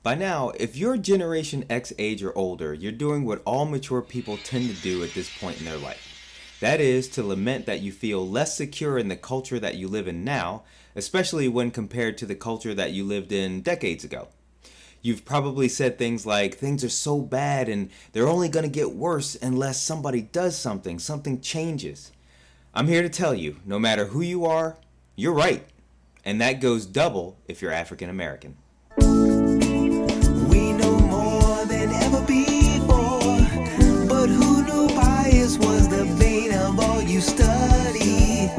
By now, if you're Generation X age or older, you're doing what all mature people tend to do at this point in their life. That is to lament that you feel less secure in the culture that you live in now, especially when compared to the culture that you lived in decades ago. You've probably said things like, things are so bad and they're only going to get worse unless somebody does something changes. I'm here to tell you, no matter who you are, you're right. And that goes double if you're African American. We know more than ever before, but who knew bias was the bane of all you study?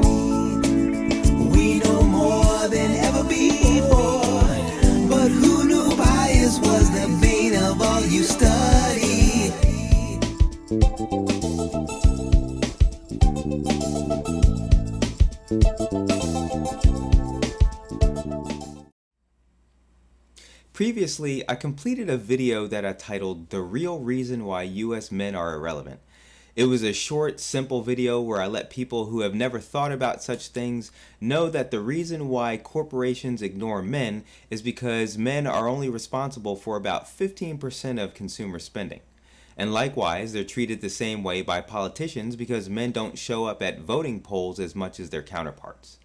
We know more than ever before, but who knew bias was the bane of all you study? Previously, I completed a video that I titled The Real Reason Why US Men Are Irrelevant. It was a short, simple video where I let people who have never thought about such things know that the reason why corporations ignore men is because men are only responsible for about 15% of consumer spending. And likewise, they're treated the same way by politicians because men don't show up at voting polls as much as their counterparts.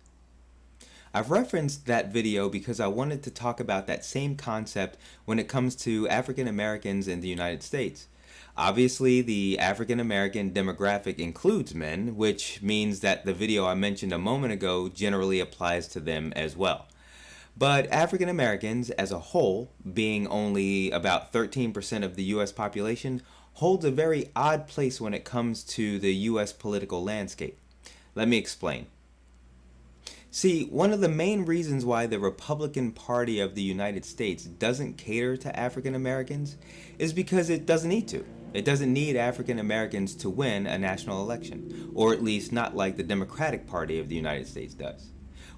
I've referenced that video because I wanted to talk about that same concept when it comes to African Americans in the United States. Obviously, the African American demographic includes men, which means that the video I mentioned a moment ago generally applies to them as well. But African Americans as a whole, being only about 13% of the US population, holds a very odd place when it comes to the US political landscape. Let me explain. See, one of the main reasons why the Republican Party of the United States doesn't cater to African Americans is because it doesn't need to. It doesn't need African Americans to win a national election, or at least not like the Democratic Party of the United States does.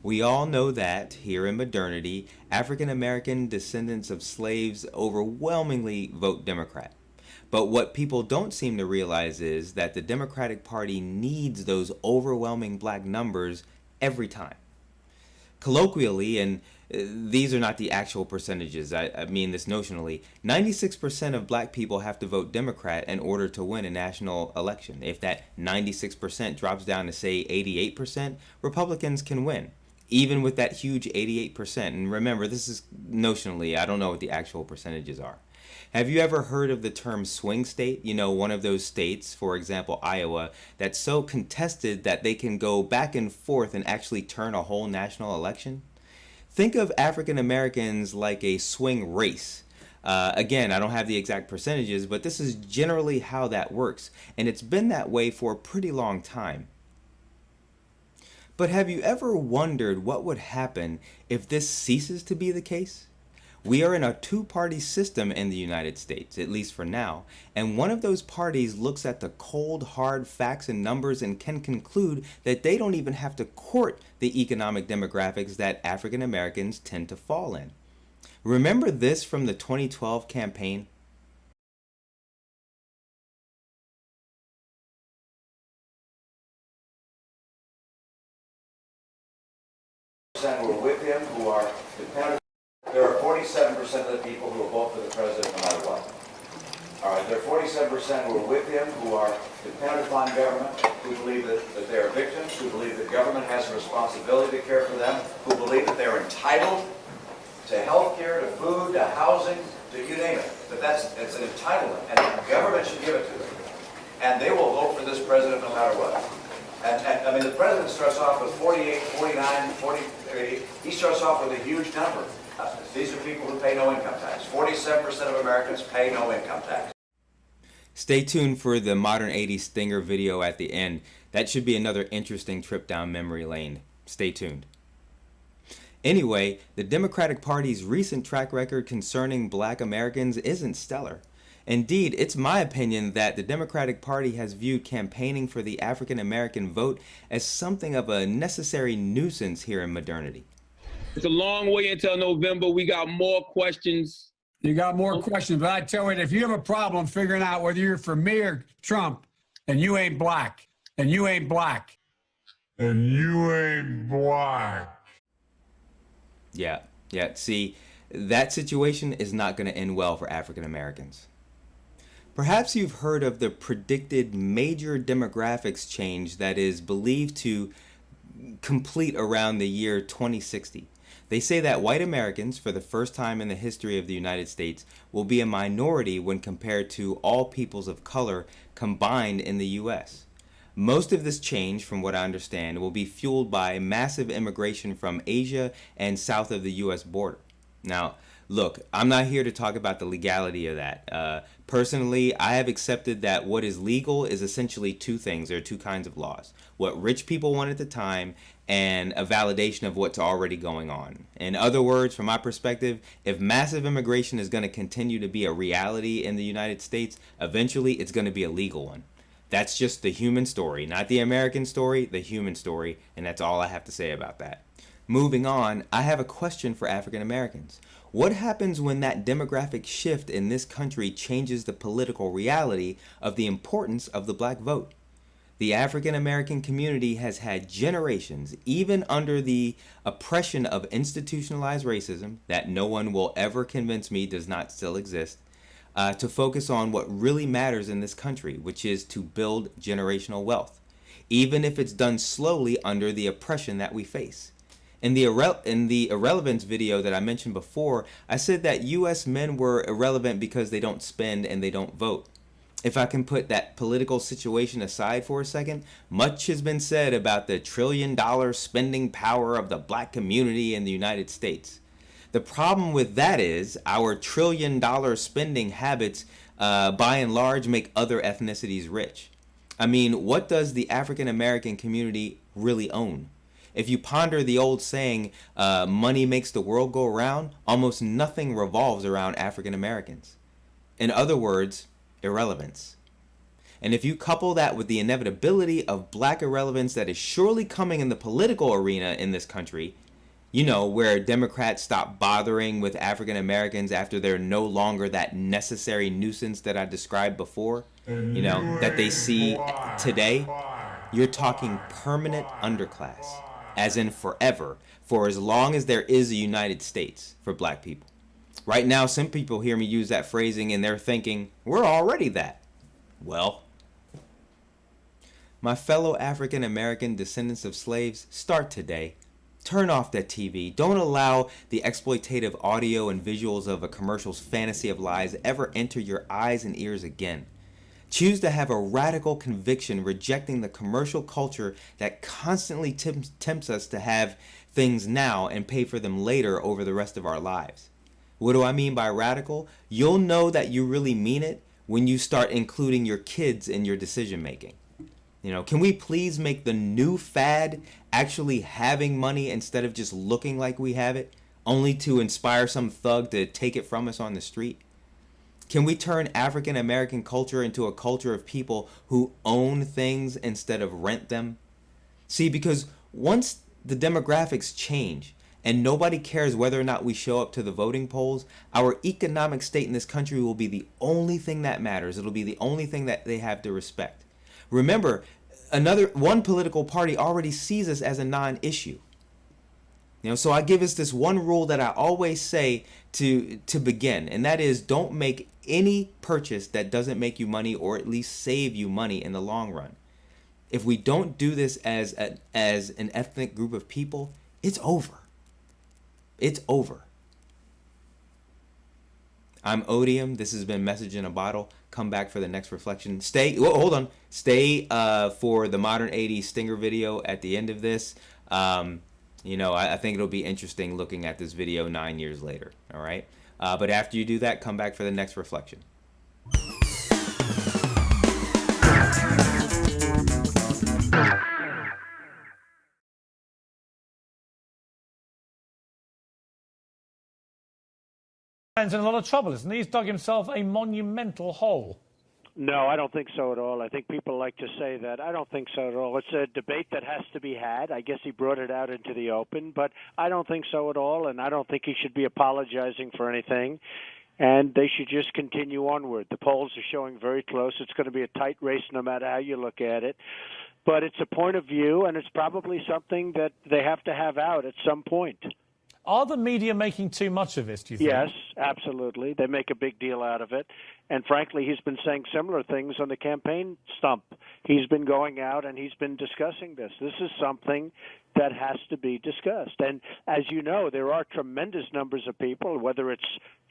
We all know that, here in modernity, African American descendants of slaves overwhelmingly vote Democrat. But what people don't seem to realize is that the Democratic Party needs those overwhelming black numbers every time. Colloquially, and these are not the actual percentages, I mean this notionally, 96% of black people have to vote Democrat in order to win a national election. If that 96% drops down to, say, 88%, Republicans can win, even with that huge 88%. And remember, this is notionally, I don't know what the actual percentages are. Have you ever heard of the term swing state? You know, one of those states, for example, Iowa, that's so contested that they can go back and forth and actually turn a whole national election? Think of African Americans like a swing race. Again, I don't have the exact percentages, but this is generally how that works, and it's been that way for a pretty long time. But have you ever wondered what would happen if this ceases to be the case? We are in a two-party system in the United States, at least for now, and one of those parties looks at the cold, hard facts and numbers and can conclude that they don't even have to court the economic demographics that African Americans tend to fall in. Remember this from the 2012 campaign? Who are with him, who are dependent. There are 47% of the people who will vote for the president no matter what. All right, there are 47% who are with him, who are dependent upon government, who believe that they are victims, who believe that government has a responsibility to care for them, who believe that they're entitled to health care, to food, to housing, to you name it. That it's an entitlement, and the government should give it to them. And they will vote for this president no matter what. And I mean, the president starts off with 48, 49, 40, he starts off with a huge number. These are people who pay no income tax. 47% of Americans pay no income tax. Stay tuned for the Modern 80s Stinger video at the end. That should be another interesting trip down memory lane. Stay tuned. Anyway, the Democratic Party's recent track record concerning black Americans isn't stellar. Indeed, it's my opinion that the Democratic Party has viewed campaigning for the African American vote as something of a necessary nuisance here in modernity. It's a long way until November. We got more questions. You got more questions, but I tell you, if you have a problem figuring out whether you're for me or Trump, and you ain't black, and you ain't black. And you ain't black. Yeah. See, that situation is not going to end well for African Americans. Perhaps you've heard of the predicted major demographics change that is believed to complete around the year 2060. They say that white Americans, for the first time in the history of the United States, will be a minority when compared to all peoples of color combined in the U.S. Most of this change, from what I understand, will be fueled by massive immigration from Asia and south of the U.S. border. Now, look, I'm not here to talk about the legality of that. Personally, I have accepted that what is legal is essentially two things. There are two kinds of laws. What rich people want at the time and a validation of what's already going on. In other words, from my perspective, if massive immigration is going to continue to be a reality in the United States, eventually it's going to be a legal one. That's just the human story, not the American story, the human story, and that's all I have to say about that. Moving on, I have a question for African Americans. What happens when that demographic shift in this country changes the political reality of the importance of the black vote? The African American community has had generations, even under the oppression of institutionalized racism that no one will ever convince me does not still exist, to focus on what really matters in this country, which is to build generational wealth, even if it's done slowly under the oppression that we face. In the irrelevance video that I mentioned before, I said that U.S. men were irrelevant because they don't spend and they don't vote. If I can put that political situation aside for a second, much has been said about the trillion-dollar spending power of the black community in the United States. The problem with that is our trillion-dollar spending habits, by and large, make other ethnicities rich. I mean, what does the African American community really own? If you ponder the old saying, money makes the world go around, almost nothing revolves around African Americans. In other words, irrelevance. And if you couple that with the inevitability of black irrelevance that is surely coming in the political arena in this country, you know, where Democrats stop bothering with African Americans after they're no longer that necessary nuisance that I described before, you know, that they see today, you're talking permanent underclass, as in forever, for as long as there is a United States for black people. Right now, some people hear me use that phrasing and they're thinking, we're already that. Well, my fellow African American descendants of slaves, start today. Turn off that TV. Don't allow the exploitative audio and visuals of a commercial's fantasy of lies ever enter your eyes and ears again. Choose to have a radical conviction rejecting the commercial culture that constantly tempts us to have things now and pay for them later over the rest of our lives. What do I mean by radical? You'll know that you really mean it when you start including your kids in your decision making. You know, can we please make the new fad actually having money instead of just looking like we have it, only to inspire some thug to take it from us on the street? Can we turn African American culture into a culture of people who own things instead of rent them? See, because once the demographics change and nobody cares whether or not we show up to the voting polls, our economic state in this country will be the only thing that matters. It'll be the only thing that they have to respect. Remember, one political party already sees us as a non-issue. You know, so I give us this one rule that I always say to begin, and that is don't make any purchase that doesn't make you money or at least save you money in the long run. If we don't do this as an ethnic group of people, it's over. It's over. I'm Odium. This has been Message in a Bottle. Come back for the next reflection. Hold on. Stay for the Modern 80s Stinger video at the end of this. You know, I think it'll be interesting looking at this video 9 years later. All right. But after you do that, come back for the next reflection. Man's in a lot of trouble, isn't he? He's dug himself a monumental hole. No, I don't think so at all. I think people like to say that. I don't think so at all. It's a debate that has to be had. I guess he brought it out into the open, but I don't think so at all, and I don't think he should be apologizing for anything. And they should just continue onward. The polls are showing very close. It's going to be a tight race no matter how you look at it. But it's a point of view, and it's probably something that they have to have out at some point. Are the media making too much of this, do you think? Yes, absolutely. They make a big deal out of it. And frankly, he's been saying similar things on the campaign stump. He's been going out and he's been discussing this. This is something that has to be discussed. And as you know, there are tremendous numbers of people, whether it's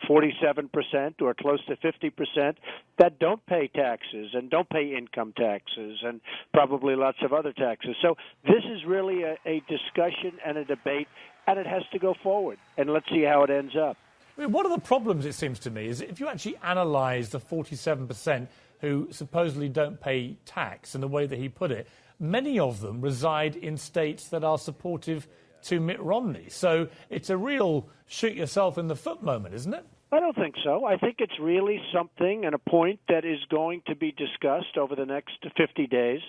47% or close to 50%, that don't pay taxes and don't pay income taxes and probably lots of other taxes. So this is really a discussion and a debate, and it has to go forward. And let's see how it ends up. I mean, one of the problems, it seems to me, is if you actually analyse the 47% who supposedly don't pay tax in the way that he put it, many of them reside in states that are supportive to Mitt Romney. So it's a real shoot yourself in the foot moment, isn't it? I don't think so. I think it's really something and a point that is going to be discussed over the next 50 days.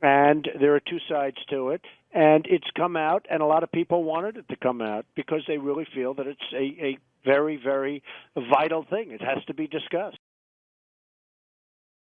And there are two sides to it. And it's come out, and a lot of people wanted it to come out because they really feel that it's a very, very vital thing. It has to be discussed.